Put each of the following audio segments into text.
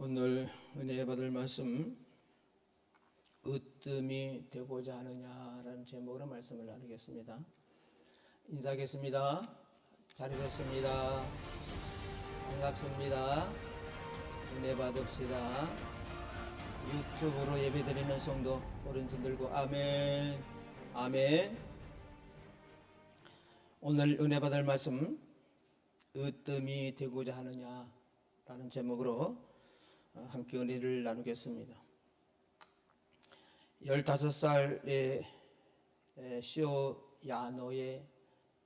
오늘 은혜 받을 말씀, 으뜸이 되고자 하느냐라는 제목으로 말씀을 나누겠습니다. 인사하겠습니다. 잘 오셨습니다. 반갑습니다. 은혜 받읍시다. 유튜브로 예배드리는 성도 오른손 들고 아멘, 아멘. 오늘 은혜 받을 말씀, 으뜸이 되고자 하느냐라는 제목으로 함께 은혜를 나누겠습니다. 15살의 시오 야노의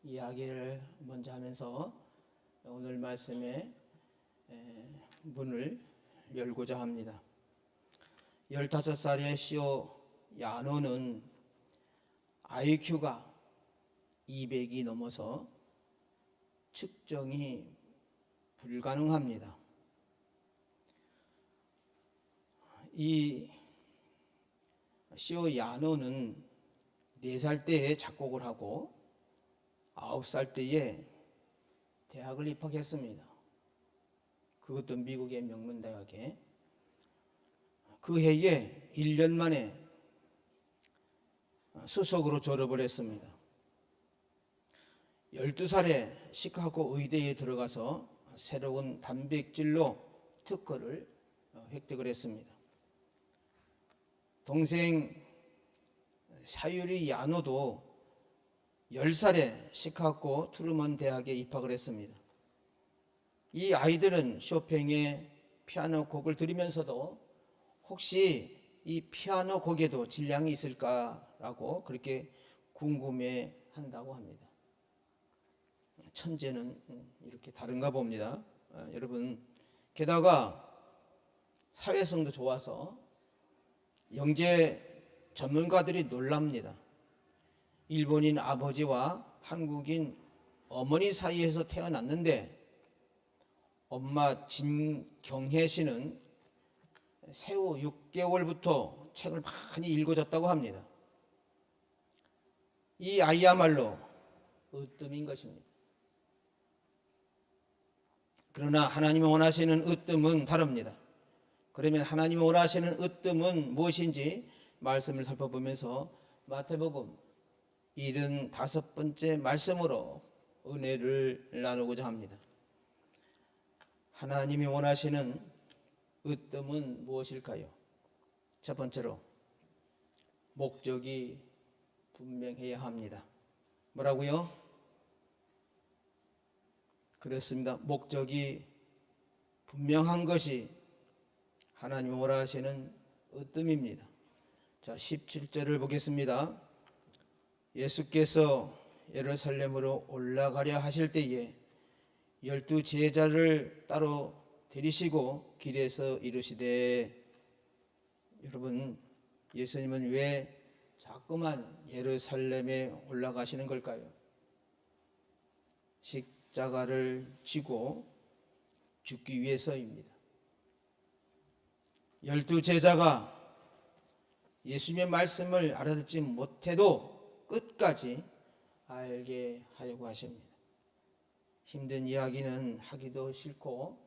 이야기를 먼저 하면서 오늘 말씀의 문을 열고자 합니다. 15살의 시오 야노는 IQ가 200이 넘어서 측정이 불가능합니다. 이 시오 야노는 4살 때에 작곡을 하고 9살 때에 대학을 입학했습니다. 그것도 미국의 명문대학에. 그 해에 1년 만에 수석으로 졸업을 했습니다. 12살에 시카고 의대에 들어가서 새로운 단백질로 특허를 획득을 했습니다. 동생 사유리 야노도 10살에 시카고 트루먼 대학에 입학을 했습니다. 이 아이들은 쇼팽의 피아노 곡을 들으면서도 혹시 이 피아노 곡에도 질량이 있을까라고 그렇게 궁금해 한다고 합니다. 천재는 이렇게 다른가 봅니다. 여러분, 게다가 사회성도 좋아서 영재 전문가들이 놀랍니다. 일본인 아버지와 한국인 어머니 사이에서 태어났는데 엄마 진경혜 씨는 생후 6개월부터 책을 많이 읽어줬다고 합니다. 이 아이야말로 으뜸인 것입니다. 그러나 하나님이 원하시는 으뜸은 다릅니다. 그러면 하나님이 원하시는 으뜸은 무엇인지 말씀을 살펴보면서 마태복음 75번째 말씀으로 은혜를 나누고자 합니다. 하나님이 원하시는 으뜸은 무엇일까요? 첫 번째로 목적이 분명해야 합니다. 뭐라고요? 그렇습니다. 목적이 분명한 것이 하나님이 원하시는 으뜸입니다. 자, 17절을 보겠습니다. 예수께서 예루살렘으로 올라가려 하실 때에 12 제자를 따로 데리시고 길에서 이르시되. 여러분, 예수님은 왜 자꾸만 예루살렘에 올라가시는 걸까요? 십자가를 지고 죽기 위해서입니다. 12 제자가 예수님의 말씀을 알아듣지 못해도 끝까지 알게 하려고 하십니다. 힘든 이야기는 하기도 싫고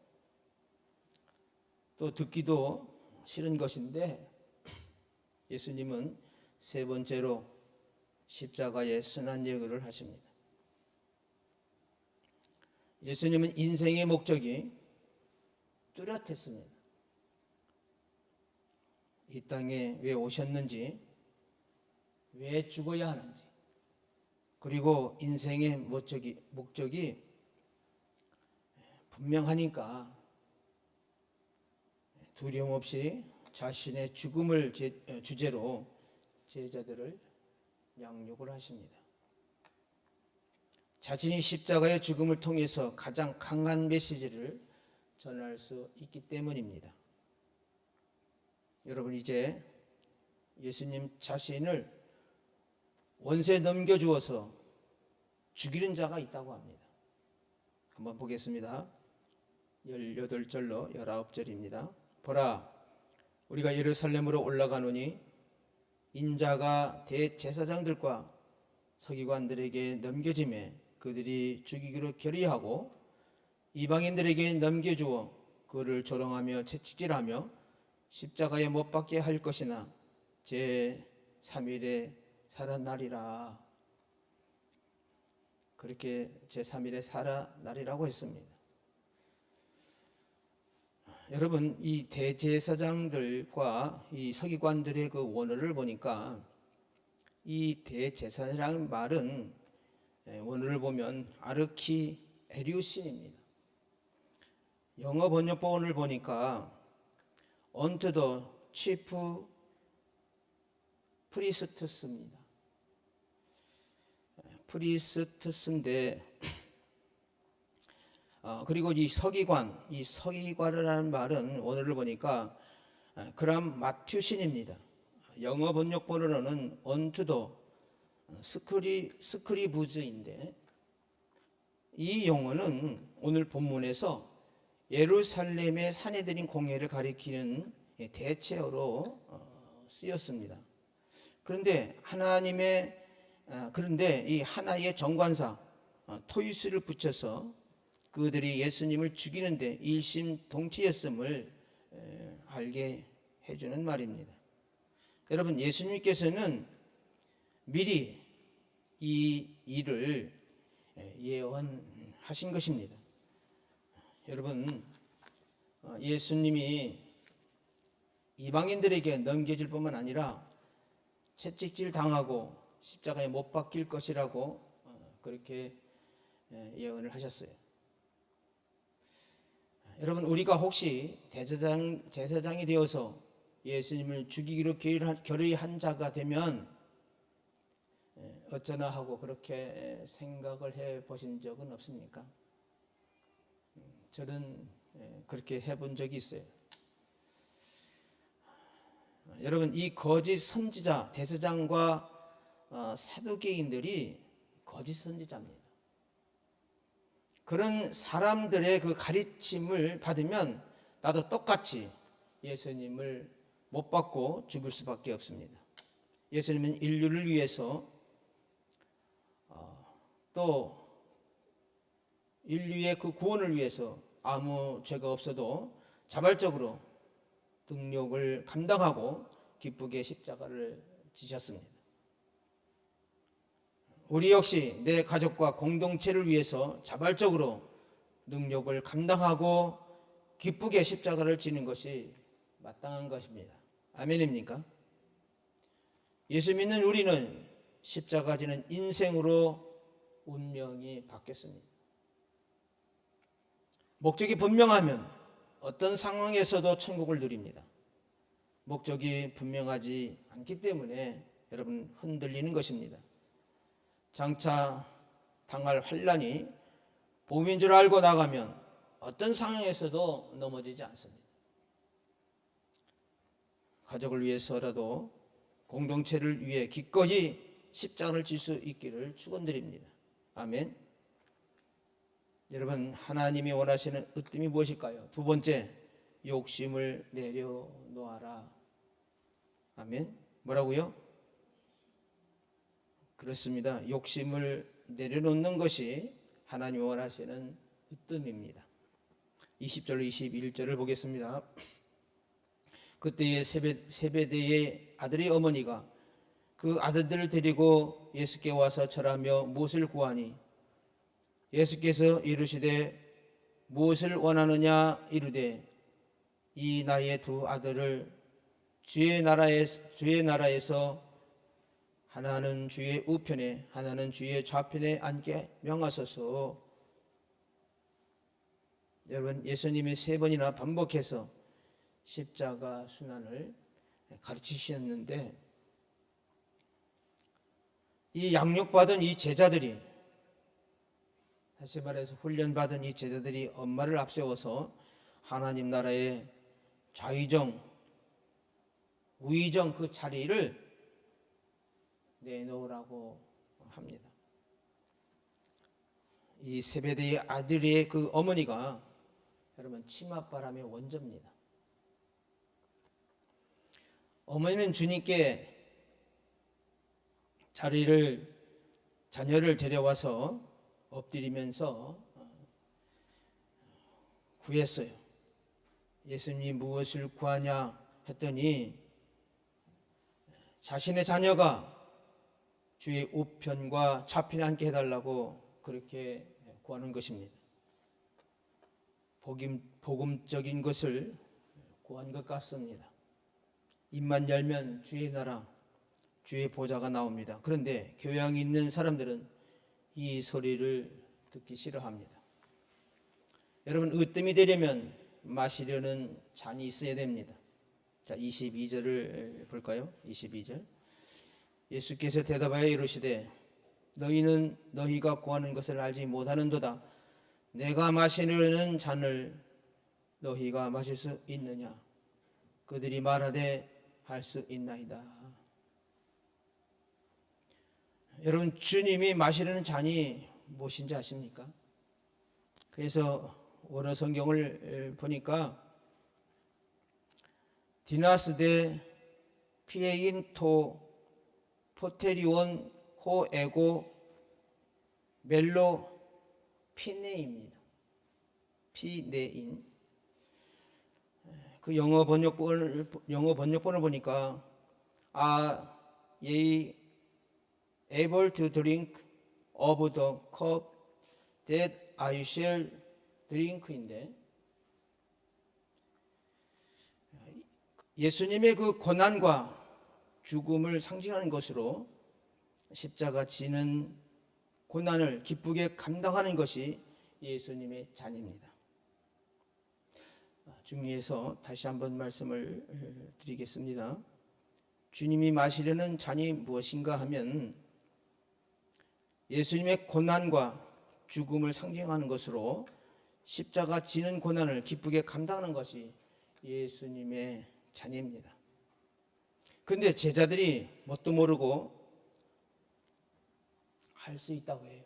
또 듣기도 싫은 것인데 예수님은 세 번째로 십자가의 순환 예고를 하십니다. 예수님은 인생의 목적이 뚜렷했습니다. 이 땅에 왜 오셨는지, 왜 죽어야 하는지, 그리고 인생의 목적이 분명하니까 두려움 없이 자신의 죽음을 주제로 제자들을 양육을 하십니다. 자신이 십자가의 죽음을 통해서 가장 강한 메시지를 전할 수 있기 때문입니다. 여러분, 이제 예수님 자신을 원수에 넘겨주어서 죽이는 자가 있다고 합니다. 한번 보겠습니다. 18절로 19절입니다. 보라, 우리가 예루살렘으로 올라가노니 인자가 대제사장들과 서기관들에게 넘겨지매 그들이 죽이기로 결의하고 이방인들에게 넘겨주어 그를 조롱하며 채찍질하며 십자가에 못 박게 할 것이나 제 3일에 살아나리라. 그렇게 제 3일에 살아나리라고 했습니다. 여러분, 이 대제사장들과 이 서기관들의 그 원어를 보니까 이 대제사장이라는 말은 원어를 보면 아르키 에리우신입니다. 영어 번역본을 보니까 unto the chief priests입니다. 프리스트스인데 그리고 이 서기관이라는 말은 원어를 보니까 그람 마튜신입니다. 영어 번역본으로는 unto the 스크리브즈인데 이 용어는 오늘 본문에서 예루살렘의 사내들인 공회를 가리키는 대체어로 쓰였습니다. 그런데 이 하나의 정관사 토이스를 붙여서 그들이 예수님을 죽이는데 일심동체였음을 알게 해주는 말입니다. 여러분, 예수님께서는 미리 이 일을 예언하신 것입니다. 여러분, 예수님이 이방인들에게 넘겨질 뿐만 아니라 채찍질 당하고 십자가에 못 박힐 것이라고 그렇게 예언을 하셨어요. 여러분, 우리가 혹시 제사장이 되어서 예수님을 죽이기로 결의한 자가 되면 어쩌나 하고 그렇게 생각을 해 보신 적은 없습니까? 저는 그렇게 해본 적이 있어요. 여러분, 이 거짓 선지자, 대제사장과 사두개인들이 거짓 선지자입니다. 그런 사람들의 그 가르침을 받으면 나도 똑같이 예수님을 못 받고 죽을 수밖에 없습니다. 예수님은 인류를 위해서 또 인류의 그 구원을 위해서 아무 죄가 없어도 자발적으로 능력을 감당하고 기쁘게 십자가를 지셨습니다. 우리 역시 내 가족과 공동체를 위해서 자발적으로 능력을 감당하고 기쁘게 십자가를 지는 것이 마땅한 것입니다. 아멘입니까? 예수 믿는 우리는 십자가 지는 인생으로 운명이 바뀌었습니다. 목적이 분명하면 어떤 상황에서도 천국을 누립니다. 목적이 분명하지 않기 때문에 여러분 흔들리는 것입니다. 장차 당할 환난이 봄인 줄 알고 나가면 어떤 상황에서도 넘어지지 않습니다. 가족을 위해서라도 공동체를 위해 기꺼이 십자가를 질 수 있기를 축원드립니다. 아멘. 여러분, 하나님이 원하시는 으뜸이 무엇일까요? 두 번째, 욕심을 내려놓아라. 아멘. 뭐라고요? 그렇습니다. 욕심을 내려놓는 것이 하나님이 원하시는 으뜸입니다. 20절로 21절을 보겠습니다. 그때에 세베대의 아들의 어머니가 그 아들들을 데리고 예수께 와서 절하며 무엇을 구하니 예수께서 이르시되 무엇을 원하느냐 이르되 이 나의 두 아들을 주의 나라에서 하나는 주의 우편에 하나는 주의 좌편에 앉게 명하소서. 여러분, 예수님이 3번이나 반복해서 십자가 순환을 가르치셨는데 이 양육받은 이 제자들이, 다시 말해서 훈련받은 이 제자들이 엄마를 앞세워서 하나님 나라의 좌의정 우의정 그 자리를 내놓으라고 합니다. 이 세베대의 아들의 그 어머니가 여러분 치맛바람의 원조입니다. 어머니는 주님께 자녀를 데려와서 엎드리면서 구했어요. 예수님이 무엇을 구하냐 했더니 자신의 자녀가 주의 우편과 좌편에 앉게 해달라고 그렇게 구하는 것입니다. 복음적인 것을 구한 것 같습니다. 입만 열면 주의 나라, 주의 보좌가 나옵니다. 그런데 교양 있는 사람들은 이 소리를 듣기 싫어합니다. 여러분, 으뜸이 되려면 마시려는 잔이 있어야 됩니다. 자, 22절을 볼까요? 22절. 예수께서 대답하여 이르시되 너희는 너희가 구하는 것을 알지 못하는도다. 내가 마시려는 잔을 너희가 마실 수 있느냐? 그들이 말하되 할 수 있나이다. 여러분, 주님이 마시려는 잔이 무엇인지 아십니까? 그래서 원어 성경을 보니까 디나스 데 피에인 토 포테리온 호 에고 멜로 피네입니다. 피네인. 그 영어 번역본을 보니까 ye able to drink of the cup that I shall drink인데, 예수님의 그 고난과 죽음을 상징하는 것으로 십자가 지는 고난을 기쁘게 감당하는 것이 예수님의 잔입니다. 중리해서 다시 한번 말씀을 드리겠습니다. 주님이 마시려는 잔이 무엇인가 하면 예수님의 고난과 죽음을 상징하는 것으로 십자가 지는 고난을 기쁘게 감당하는 것이 예수님의 잔입니다. 그런데 제자들이 뭣도 모르고 할 수 있다고 해요.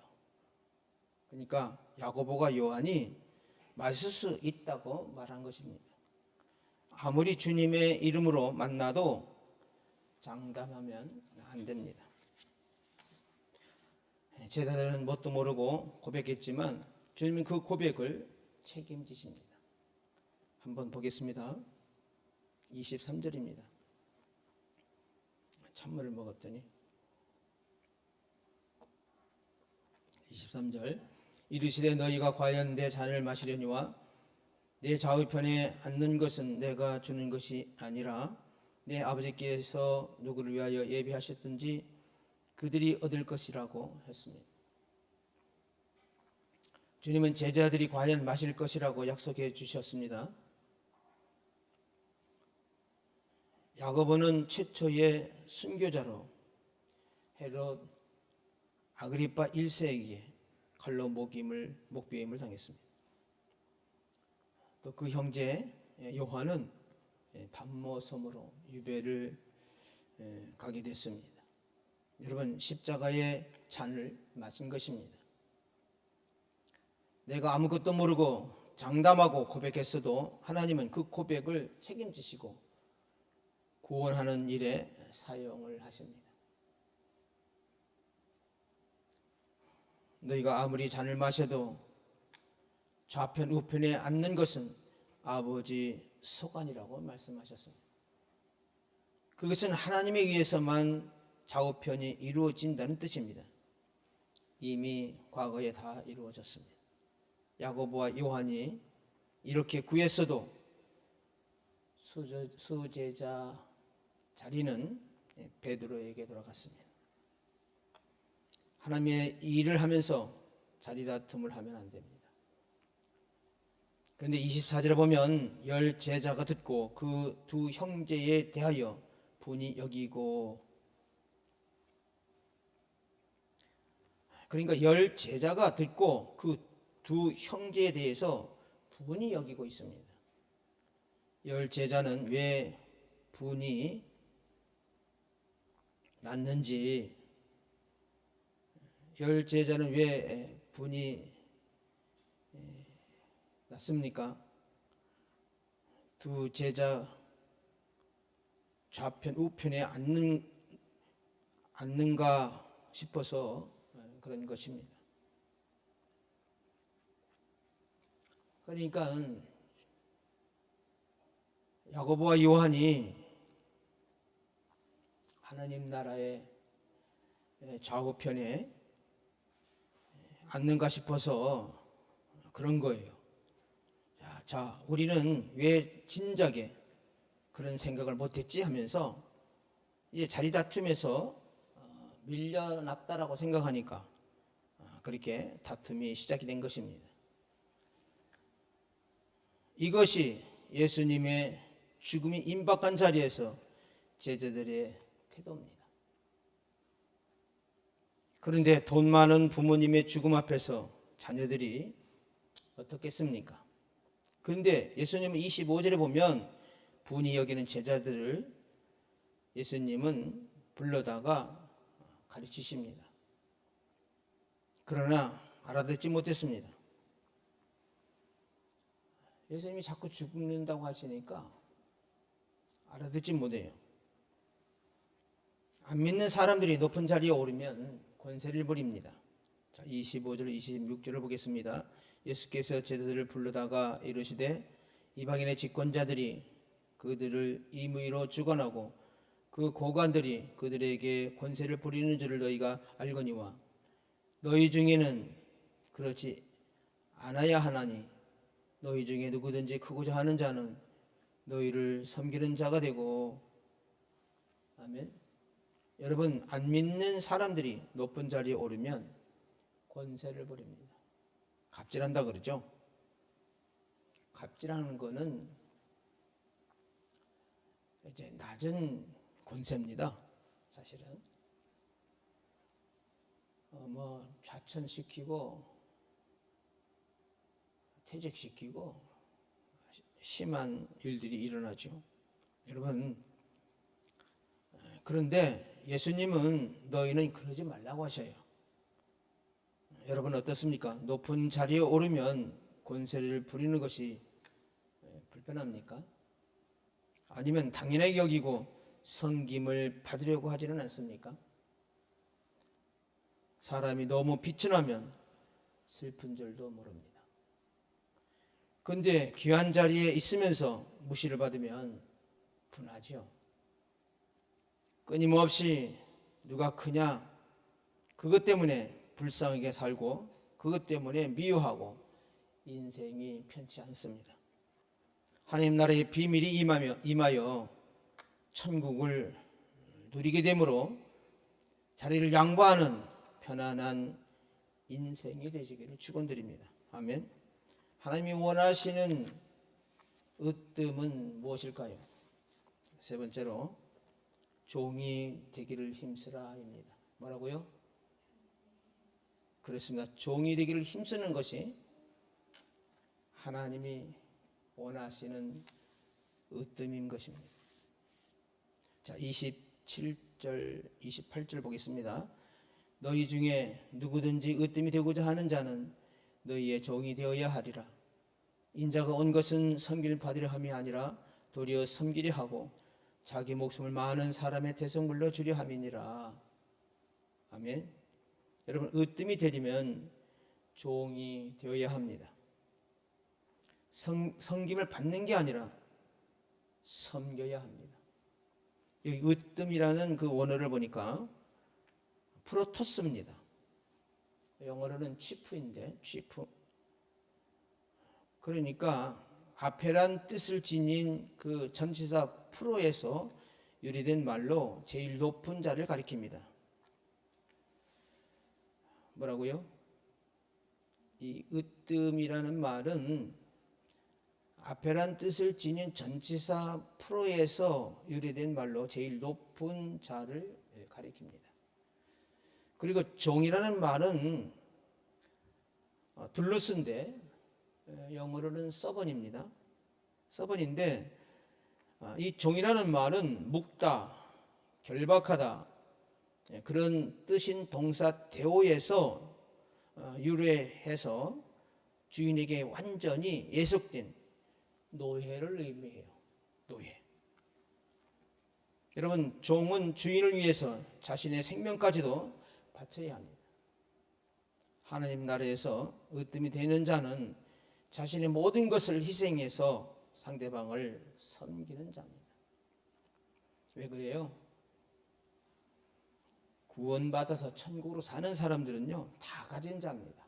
그러니까 야고보가 요한이 마실 수 있다고 말한 것입니다. 아무리 주님의 이름으로 만나도 장담하면 안 됩니다. 제자들은 뭣도 모르고 고백했지만 주님은 그 고백을 책임지십니다. 한번 보겠습니다. 23절입니다. 찬물을 먹었더니 23절 이르시되 너희가 과연 내 잔을 마시려니와 내 좌우편에 앉는 것은 내가 주는 것이 아니라 내 아버지께서 누구를 위하여 예비하셨든지 그들이 얻을 것이라고 했습니다. 주님은 제자들이 과연 마실 것이라고 약속해 주셨습니다. 야고보는 최초의 순교자로 헤롯 아그리파 1세에게 칼로 목베임을 당했습니다. 또 그 형제 요한은 밤모섬으로 유배를 가게 됐습니다. 여러분, 십자가의 잔을 마신 것입니다. 내가 아무것도 모르고 장담하고 고백했어도 하나님은 그 고백을 책임지시고 구원하는 일에 사용을 하십니다. 너희가 아무리 잔을 마셔도 좌편 우편에 앉는 것은 아버지 소관이라고 말씀하셨습니다. 그것은 하나님에 의해서만 좌우편이 이루어진다는 뜻입니다. 이미 과거에 다 이루어졌습니다. 야고보와 요한이 이렇게 구했어도 수제자 자리는 베드로에게 돌아갔습니다. 하나님의 일을 하면서 자리 다툼을 하면 안 됩니다. 그런데 24절에 보면 열 제자가 듣고 그 두 형제에 대하여 분이 여기고, 그러니까 열 제자가 듣고 그 두 형제에 대해서 분이 여기고 있습니다. 열 제자는 왜 분이 났는지, 열 제자는 왜 분이 났습니까? 두 제자 좌편 우편에 앉는가 싶어서 그런 것입니다. 그러니까 야고보와 요한이 하나님 나라의 좌우편에 앉는가 싶어서 그런 거예요. 자, 우리는 왜 진작에 그런 생각을 못했지 하면서 이제 자리 다툼에서 밀려났다라고 생각하니까 그렇게 다툼이 시작이 된 것입니다. 이것이 예수님의 죽음이 임박한 자리에서 제자들의 태도입니다. 그런데 돈 많은 부모님의 죽음 앞에서 자녀들이 어떻겠습니까? 그런데 예수님은 25절에 보면 분이 여기는 제자들을 예수님은 불러다가 가르치십니다. 그러나 알아듣지 못했습니다. 예수님이 자꾸 죽는다고 하시니까 알아듣지 못해요. 안 믿는 사람들이 높은 자리에 오르면 권세를 부립니다. 자, 25절, 26절을 보겠습니다. 예수께서 제자들을 불러다가 이르시되 이방인의 집권자들이 그들을 임의로 주관하고 그 고관들이 그들에게 권세를 부리는 줄을 너희가 알거니와 너희 중에는 그렇지 않아야 하나니 너희 중에 누구든지 크고자 하는 자는 너희를 섬기는 자가 되고. 아멘. 여러분, 안 믿는 사람들이 높은 자리에 오르면 권세를 부립니다. 갑질한다 그러죠. 갑질하는 거는 이제 낮은 권세입니다. 사실은 좌천시키고 퇴직시키고 심한 일들이 일어나죠. 여러분, 그런데 예수님은 너희는 그러지 말라고 하셔요. 여러분 어떻습니까? 높은 자리에 오르면 권세를 부리는 것이 불편합니까? 아니면 당연하게 여기고 섬김을 받으려고 하지는 않습니까? 사람이 너무 비천하면 슬픈 줄도 모릅니다. 그런데 귀한 자리에 있으면서 무시를 받으면 분하죠. 끊임없이 누가 크냐 그것 때문에 불쌍하게 살고 그것 때문에 미워하고 인생이 편치 않습니다. 하나님 나라의 비밀이 임하여 천국을 누리게 되므로 자리를 양보하는 편안한 인생이 되시기를 축원드립니다. 아멘. 하나님이 원하시는 으뜸은 무엇일까요? 세 번째로 종이 되기를 힘쓰라입니다. 뭐라고요? 그렇습니다. 종이 되기를 힘쓰는 것이 하나님이 원하시는 으뜸인 것입니다. 자, 27절, 28절 보겠습니다. 너희 중에 누구든지 으뜸이 되고자 하는 자는 너희의 종이 되어야 하리라. 인자가 온 것은 섬길 받으려 함이 아니라 도리어 섬기려 하고 자기 목숨을 많은 사람의 대성물로 주려 함이니라. 아멘. 여러분, 으뜸이 되려면 종이 되어야 합니다. 섬김을 받는 게 아니라 섬겨야 합니다. 여기 으뜸이라는 그 원어를 보니까 프로토스입니다. 영어로는 치프인데, 치프. 그러니까 앞에란 뜻을 지닌 그 전치사 프로에서 유래된 말로 제일 높은 자를 가리킵니다. 뭐라고요? 이 으뜸이라는 말은 앞에란 뜻을 지닌 전치사 프로에서 유래된 말로 제일 높은 자를 가리킵니다. 그리고 종이라는 말은 둘러쓴데 영어로는 서번입니다. 서번인데 이 종이라는 말은 묶다, 결박하다 그런 뜻인 동사 대오에서 유래해서 주인에게 완전히 예속된 노예를 의미해요. 노예. 여러분, 종은 주인을 위해서 자신의 생명까지도 바쳐야 합니다. 하나님 나라에서 으뜸이 되는 자는 자신의 모든 것을 희생해서 상대방을 섬기는 자입니다. 왜 그래요? 구원받아서 천국으로 사는 사람들은요, 다 가진 자입니다.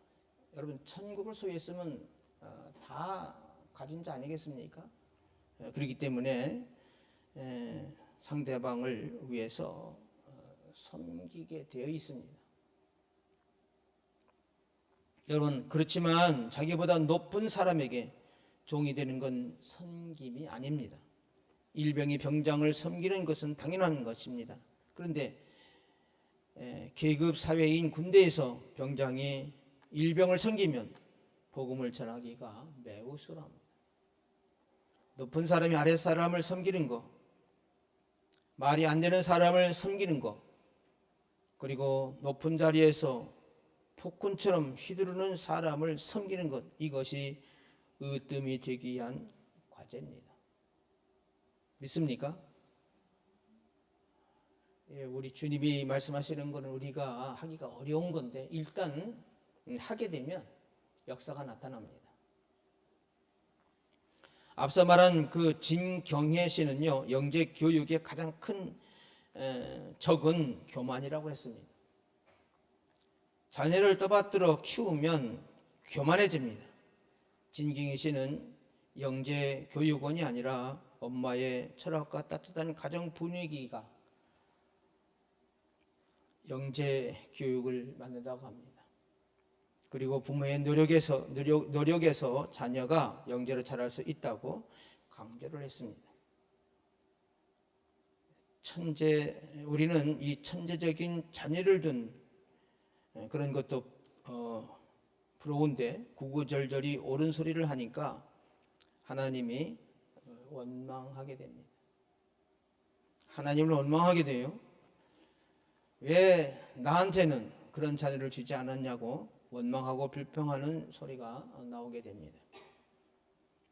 여러분, 천국을 소유했으면 다 가진 자 아니겠습니까? 그렇기 때문에 상대방을 위해서 섬기게 되어 있습니다. 여러분, 그렇지만 자기보다 높은 사람에게 종이 되는 건 섬김이 아닙니다. 일병이 병장을 섬기는 것은 당연한 것입니다. 그런데 계급 사회인 군대에서 병장이 일병을 섬기면 복음을 전하기가 매우 수월합니다. 높은 사람이 아랫 사람을 섬기는 것, 말이 안 되는 사람을 섬기는 것, 그리고 높은 자리에서 폭군처럼 휘두르는 사람을 섬기는 것, 이것이 으뜸이 되기 위한 과제입니다. 믿습니까? 우리 주님이 말씀하시는 것은 우리가 하기가 어려운 건데 일단 하게 되면 역사가 나타납니다. 앞서 말한 그 진경혜 씨는요, 영재 교육의 가장 큰 적은 교만이라고 했습니다. 자녀를 떠받들어 키우면 교만해집니다. 진경혜 씨는 영재 교육원이 아니라 엄마의 철학과 따뜻한 가정 분위기가 영재 교육을 만든다고 합니다. 그리고 부모의 노력에서 자녀가 영재로 자랄 수 있다고 강조를 했습니다. 우리는 이 천재적인 자녀를 둔 그런 것도 부러운데 구구절절히 옳은 소리를 하니까 하나님이 원망하게 됩니다. 하나님을 원망하게 돼요. 왜 나한테는 그런 자녀를 주지 않았냐고 원망하고 불평하는 소리가 나오게 됩니다.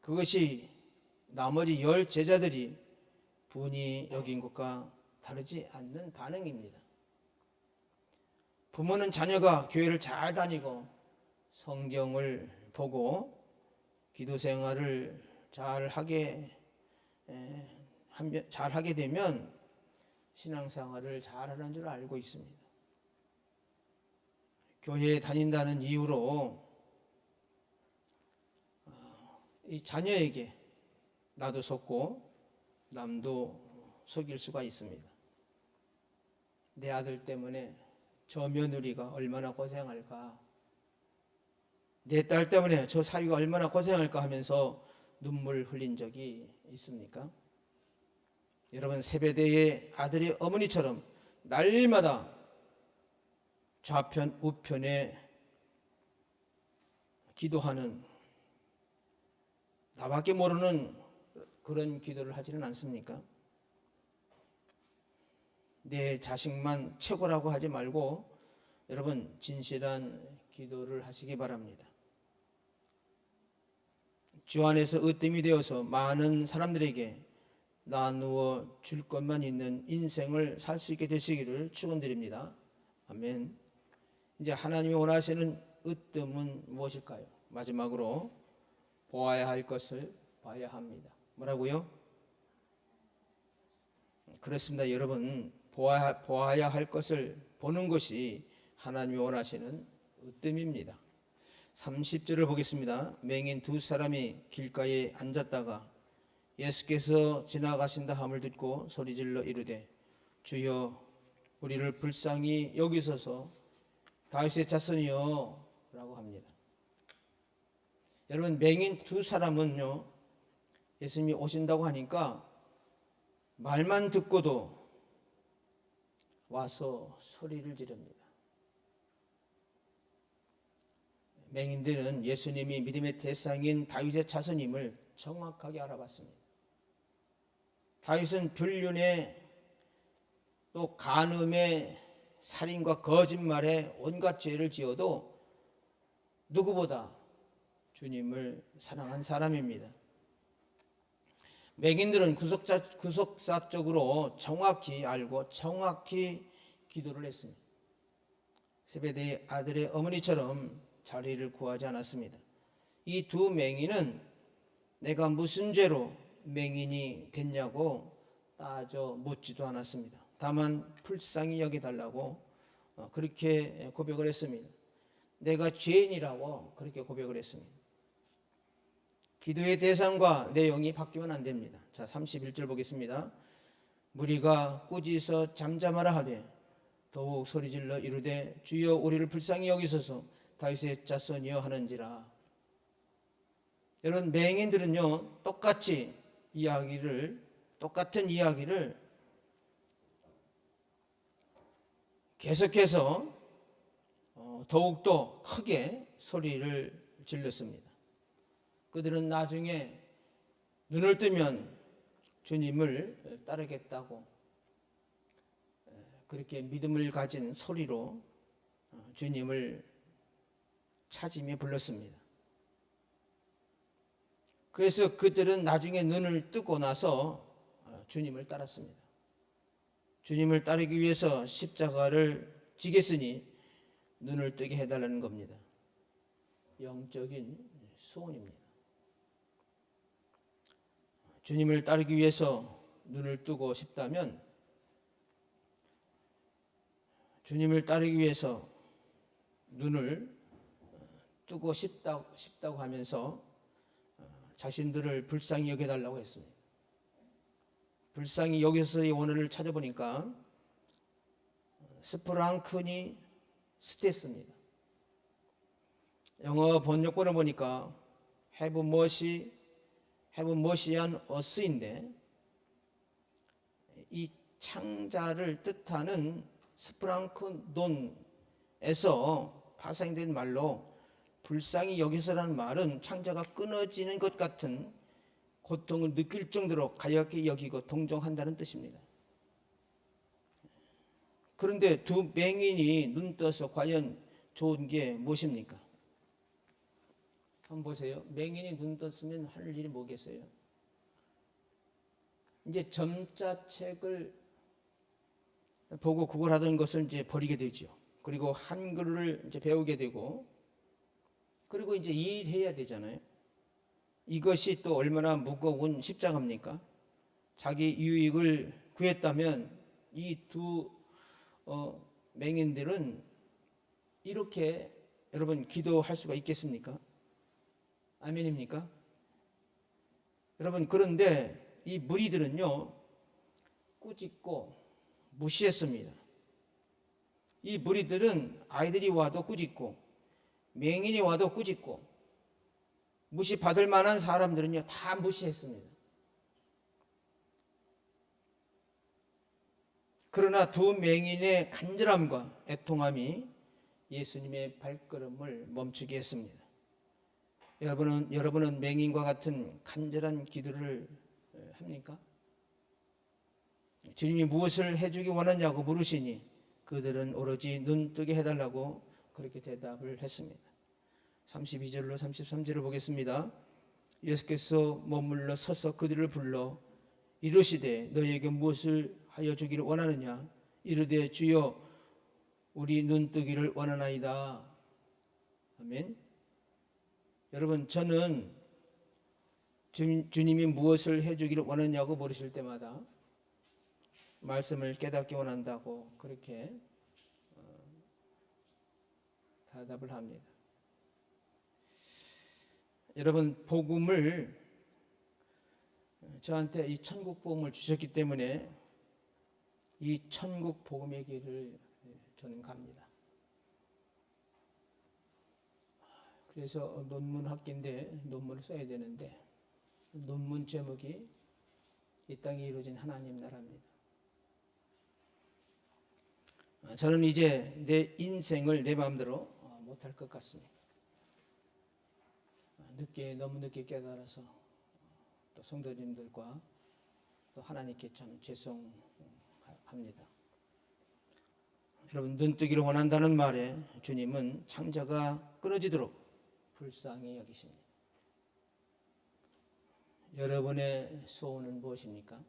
그것이 나머지 10 제자들이 분이 여긴 것과 다르지 않는 반응입니다. 부모는 자녀가 교회를 잘 다니고 성경을 보고 기도 생활을 잘 하게 되면 신앙생활을 잘하는 줄 알고 있습니다. 교회에 다닌다는 이유로 이 자녀에게 나도 속고 남도 속일 수가 있습니다. 내 아들 때문에 저 며느리가 얼마나 고생할까, 내 딸 때문에 저 사위가 얼마나 고생할까 하면서 눈물 흘린 적이 있습니까? 여러분, 세베대의 아들의 어머니처럼 날마다 좌편 우편에 기도하는, 나밖에 모르는 그런 기도를 하지는 않습니까? 내 자식만 최고라고 하지 말고 여러분, 진실한 기도를 하시기 바랍니다. 주 안에서 으뜸이 되어서 많은 사람들에게 나누어 줄 것만 있는 인생을 살 수 있게 되시기를 축원드립니다. 아멘. 이제 하나님이 원하시는 으뜸은 무엇일까요? 마지막으로 보아야 할 것을 봐야 합니다. 뭐라고요? 그렇습니다. 여러분, 보아야 할 것을 보는 것이 하나님이 원하시는 으뜸입니다. 30절을 보겠습니다. 맹인 두 사람이 길가에 앉았다가 예수께서 지나가신다 함을 듣고 소리질러 이르되 주여 우리를 불쌍히 여기소서 다윗의 자손이요 라고 합니다. 여러분, 맹인 두 사람은요, 예수님이 오신다고 하니까 말만 듣고도 와서 소리를 지릅니다. 맹인들은 예수님이 믿음의 대상인 다윗의 자손임을 정확하게 알아봤습니다. 다윗은 불륜에 또 간음에 살인과 거짓말에 온갖 죄를 지어도 누구보다 주님을 사랑한 사람입니다. 맹인들은 구속사적으로 정확히 알고 정확히 기도를 했습니다. 세베대의 아들의 어머니처럼 자리를 구하지 않았습니다. 이 두 맹인은 내가 무슨 죄로 맹인이 됐냐고 따져 묻지도 않았습니다. 다만 불쌍히 여겨달라고 그렇게 고백을 했습니다. 내가 죄인이라고 그렇게 고백을 했습니다. 기도의 대상과 내용이 바뀌면 안 됩니다. 자, 31절 보겠습니다. 무리가 꾸짖어 잠잠하라 하되 더욱 소리질러 이르되 주여 우리를 불쌍히 여기소서 다윗의 자손이여 하는지라. 여러분, 맹인들은요 똑같은 이야기를 계속해서 더욱더 크게 소리를 질렀습니다. 그들은 나중에 눈을 뜨면 주님을 따르겠다고 그렇게 믿음을 가진 소리로 주님을 찾으며 불렀습니다. 그래서 그들은 나중에 눈을 뜨고 나서 주님을 따랐습니다. 주님을 따르기 위해서 십자가를 지겠으니 눈을 뜨게 해달라는 겁니다. 영적인 소원입니다. 주님을 따르기 위해서 눈을 뜨고 싶다면, 주님을 따르기 위해서 눈을 뜨고 싶다고 하면서 자신들을 불쌍히 여겨달라고 했습니다. 불쌍히 여기서의 원어를 찾아보니까 스프랑크니 스테스입니다. 영어 번역본을 보니까 have mercy한 us인데, 이 창자를 뜻하는 스프랑크논에서 파생된 말로 불쌍히 여기서라는 말은 창자가 끊어지는 것 같은 고통을 느낄 정도로 가볍게 여기고 동정한다는 뜻입니다. 그런데 두 맹인이 눈 떠서 과연 좋은 게 무엇입니까? 한번 보세요. 맹인이 눈 떴으면 할 일이 뭐겠어요? 이제 점자책을 보고 그걸 하던 것을 이제 버리게 되죠. 그리고 한글을 이제 배우게 되고, 그리고 이제 일해야 되잖아요. 이것이 또 얼마나 무거운 십자가입니까? 자기 유익을 구했다면 이 두 맹인들은 이렇게 여러분 기도할 수가 있겠습니까? 아멘입니까? 여러분, 그런데 이 무리들은요 꾸짖고 무시했습니다. 이 무리들은 아이들이 와도 꾸짖고 맹인이 와도 꾸짖고 무시받을 만한 사람들은요 다 무시했습니다. 그러나 두 맹인의 간절함과 애통함이 예수님의 발걸음을 멈추게 했습니다. 여러분은 맹인과 같은 간절한 기도를 합니까? 주님이 무엇을 해주기 원하냐고 물으시니 그들은 오로지 눈 뜨게 해달라고 그렇게 대답을 했습니다. 32절로 33절을 보겠습니다. 예수께서 머물러 서서 그들을 불러 이르시되 너희에게 무엇을 하여 주기를 원하느냐? 이르되 주여 우리 눈 뜨기를 원하나이다. 아멘. 여러분, 저는 주님이 무엇을 해주기를 원하냐고 물으실 때마다 말씀을 깨닫기 원한다고 그렇게 대답을 합니다. 여러분, 복음을 저한테 이 천국 복음을 주셨기 때문에 이 천국 복음의 길을 저는 갑니다. 그래서 논문 학기인데 논문을 써야 되는데 논문 제목이 이 땅에 이루어진 하나님 나라입니다. 저는 이제 내 인생을 내 마음대로 못할 것 같습니다. 너무 늦게 깨달아서 또 성도님들과 또 하나님께 참 죄송합니다. 여러분, 눈뜨기를 원한다는 말에 주님은 창자가 끊어지도록 불쌍히 여기십니다. 여러분의 소원은 무엇입니까?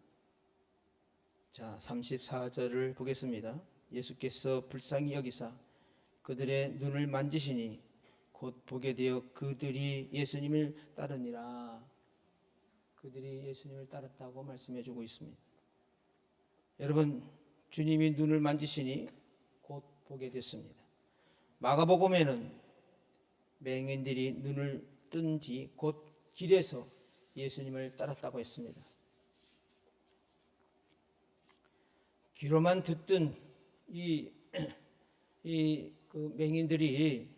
자, 34절을 보겠습니다. 예수께서 불쌍히 여기사 그들의 눈을 만지시니 곧 보게 되어 그들이 예수님을 따르니라. 그들이 예수님을 따랐다고 말씀해 주고 있습니다. 여러분, 주님이 눈을 만지시니 곧 보게 됐습니다. 마가복음에는 맹인들이 눈을 뜬 뒤 곧 길에서 예수님을 따랐다고 했습니다. 귀로만 듣던 그 맹인들이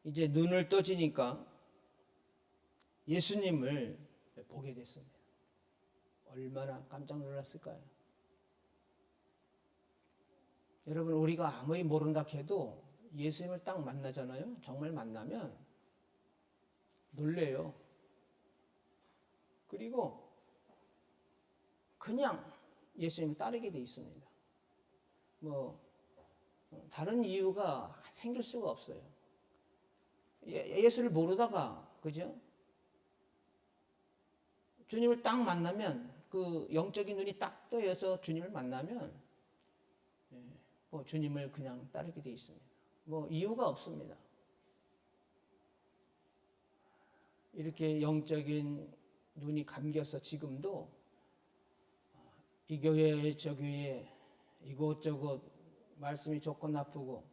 이제 눈을 떠지니까 예수님을 보게 됐습니다. 얼마나 깜짝 놀랐을까요? 여러분, 우리가 아무리 모른다 해도 예수님을 딱 만나잖아요. 정말 만나면 놀래요. 그리고 그냥 예수님을 따르게 돼 있습니다. 다른 이유가 생길 수가 없어요. 예수를 모르다가, 그죠? 주님을 딱 만나면, 그 영적인 눈이 딱 떠여서 주님을 만나면 주님을 그냥 따르게 돼 있습니다. 이유가 없습니다. 이렇게 영적인 눈이 감겨서 지금도 이 교회 저 교회 이곳저곳 말씀이 좋고 나쁘고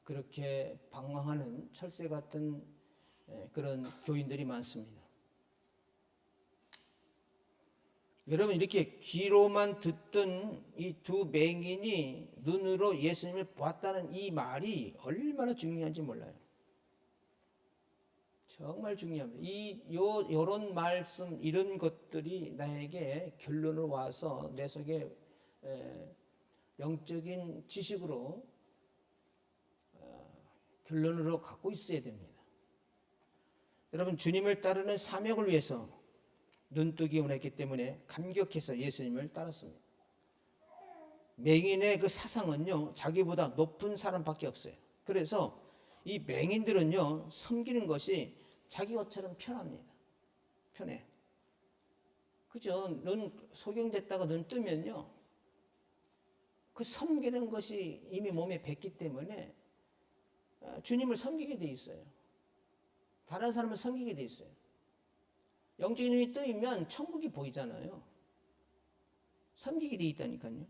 그렇게 방황하는 철새 같은 그런 교인들이 많습니다. 여러분, 이렇게 귀로만 듣던 이 두 맹인이 눈으로 예수님을 보았다는 이 말이 얼마나 중요한지 몰라요. 정말 중요합니다. 요런 말씀, 이런 것들이 나에게 결론을 와서 내 속에 영적인 지식으로 결론으로 갖고 있어야 됩니다. 여러분, 주님을 따르는 사명을 위해서 눈뜨기 원했기 때문에 감격해서 예수님을 따랐습니다. 맹인의 그 사상은요, 자기보다 높은 사람밖에 없어요. 그래서 이 맹인들은요, 섬기는 것이 자기 것처럼 편합니다. 편해. 그죠? 눈 소경됐다가 눈 뜨면요, 그 섬기는 것이 이미 몸에 뱄기 때문에 주님을 섬기게 돼 있어요. 다른 사람을 섬기게 돼 있어요. 영적인 눈이 뜨이면 천국이 보이잖아요. 섬기게 돼 있다니까요.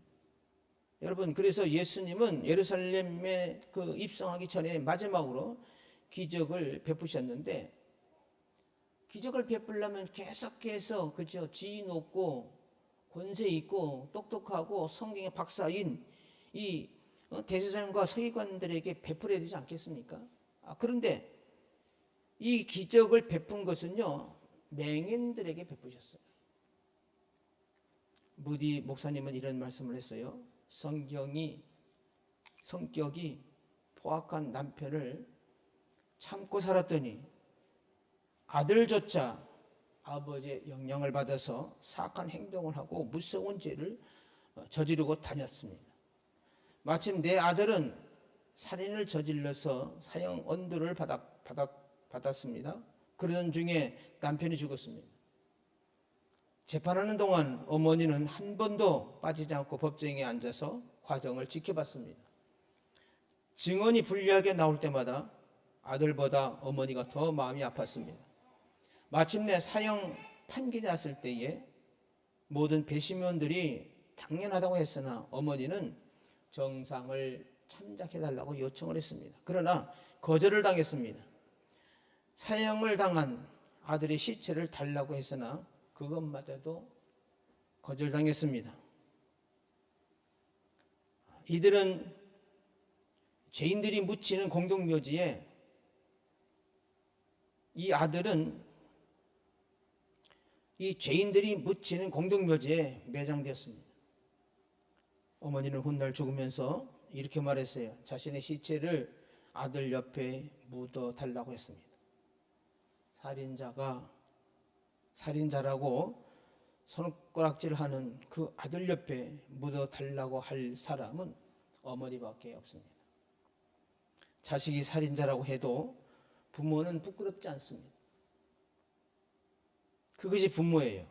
여러분, 그래서 예수님은 예루살렘에 그 입성하기 전에 마지막으로 기적을 베푸셨는데, 기적을 베풀려면 계속해서, 그죠, 지위 높고 권세 있고 똑똑하고 성경의 박사인 이 대제사장과 서기관들에게 베풀어야 되지 않겠습니까? 그런데 이 기적을 베푼 것은요, 맹인들에게 베푸셨어요. 무디 목사님은 이런 말씀을 했어요. 성격이 포악한 남편을 참고 살았더니 아들조차 아버지의 영향을 받아서 사악한 행동을 하고 무서운 죄를 저지르고 다녔습니다. 마침 내 아들은 살인을 저질러서 사형 언도를 받았습니다. 그러던 중에 남편이 죽었습니다. 재판하는 동안 어머니는 한 번도 빠지지 않고 법정에 앉아서 과정을 지켜봤습니다. 증언이 불리하게 나올 때마다 아들보다 어머니가 더 마음이 아팠습니다. 마침내 사형 판결이 났을 때에 모든 배심원들이 당연하다고 했으나 어머니는 정상을 참작해달라고 요청을 했습니다. 그러나 거절을 당했습니다. 사형을 당한 아들의 시체를 달라고 했으나 그것마저도 거절당했습니다. 이들은 죄인들이 묻히는 공동묘지에 이 아들은 이 죄인들이 묻히는 공동묘지에 매장되었습니다. 어머니는 훗날 죽으면서 이렇게 말했어요. 자신의 시체를 아들 옆에 묻어달라고 했습니다. 살인자라고 손가락질하는 그 아들 옆에 묻어달라고 할 사람은 어머니밖에 없습니다. 자식이 살인자라고 해도 부모는 부끄럽지 않습니다. 그것이 부모예요.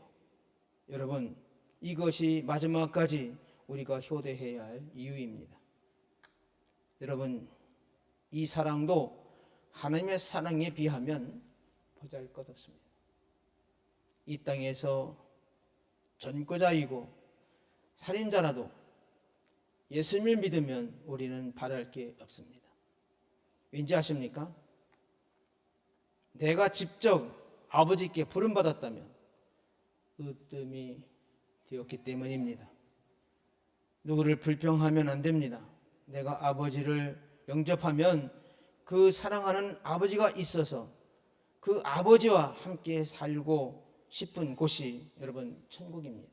여러분, 이것이 마지막까지 우리가 효도해야 할 이유입니다. 여러분, 이 사랑도 하나님의 사랑에 비하면 보잘것없습니다. 이 땅에서 전과자이고 살인자라도 예수님을 믿으면 우리는 바랄 게 없습니다. 왠지 아십니까? 내가 직접 아버지께 부름받았다면 으뜸이 되었기 때문입니다. 누구를 불평하면 안 됩니다. 내가 아버지를 영접하면 그 사랑하는 아버지가 있어서 그 아버지와 함께 살고 싶은 곳이 여러분 천국입니다.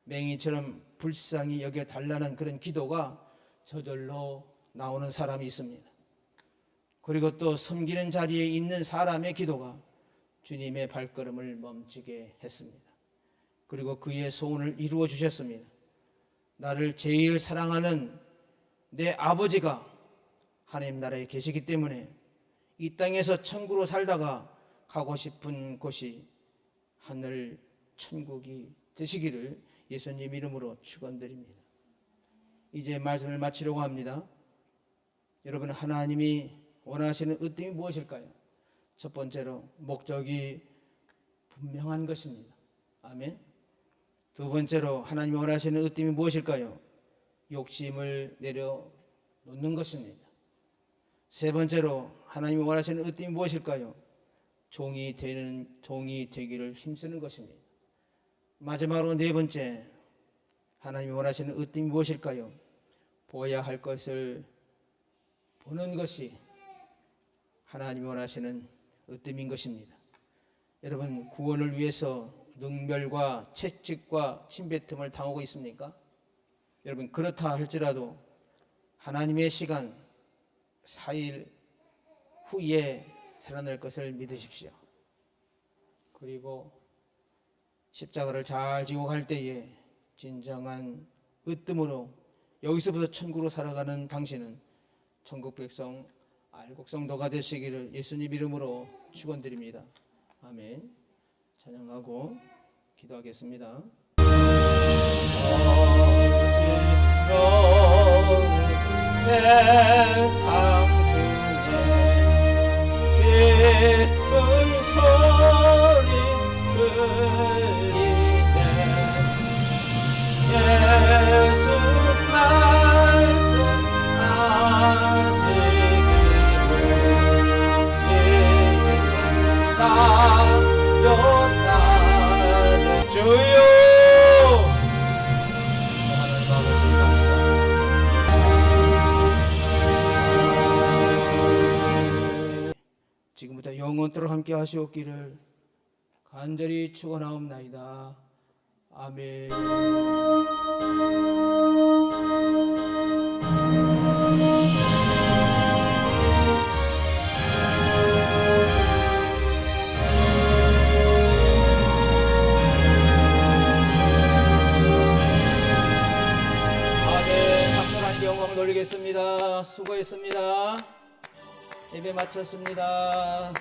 맹인처럼 불쌍히 여겨달라는 그런 기도가 저절로 나오는 사람이 있습니다. 그리고 또 섬기는 자리에 있는 사람의 기도가 주님의 발걸음을 멈추게 했습니다. 그리고 그의 소원을 이루어 주셨습니다. 나를 제일 사랑하는 내 아버지가 하나님 나라에 계시기 때문에 이 땅에서 천국으로 살다가 가고 싶은 곳이 하늘 천국이 되시기를 예수님 이름으로 축원드립니다. 이제 말씀을 마치려고 합니다. 여러분, 하나님이 원하시는 으뜸이 무엇일까요? 첫 번째로 목적이 분명한 것입니다. 아멘. 두 번째로 하나님이 원하시는 으뜸이 무엇일까요? 욕심을 내려놓는 것입니다. 세 번째로 하나님이 원하시는 으뜸이 무엇일까요? 종이 되기를 힘쓰는 것입니다. 마지막으로 네 번째, 하나님이 원하시는 으뜸이 무엇일까요? 보아야 할 것을 보는 것이 하나님이 원하시는 으뜸인 것입니다. 여러분, 구원을 위해서 능멸과 채찍과 침뱉음을 당하고 있습니까? 여러분, 그렇다 할지라도 하나님의 시간 4일 후에 살아날 것을 믿으십시오. 그리고 십자가를 잘 지고 갈 때에 진정한 으뜸으로 여기서부터 천국으로 살아가는 당신은 천국 백성 알곡 성도가 되시기를 예수님 이름으로 축원드립니다. 아멘. 찬양하고 기도하겠습니다. 세상 중에 기쁜 소리 들리네. 예수 말씀 하시기를 자녀다는 주여. 지금부터 영원토록 함께 하시옵기를 간절히 축원하옵나이다. 아멘. 영광 돌리겠습니다. 수고했습니다. 예배 마쳤습니다.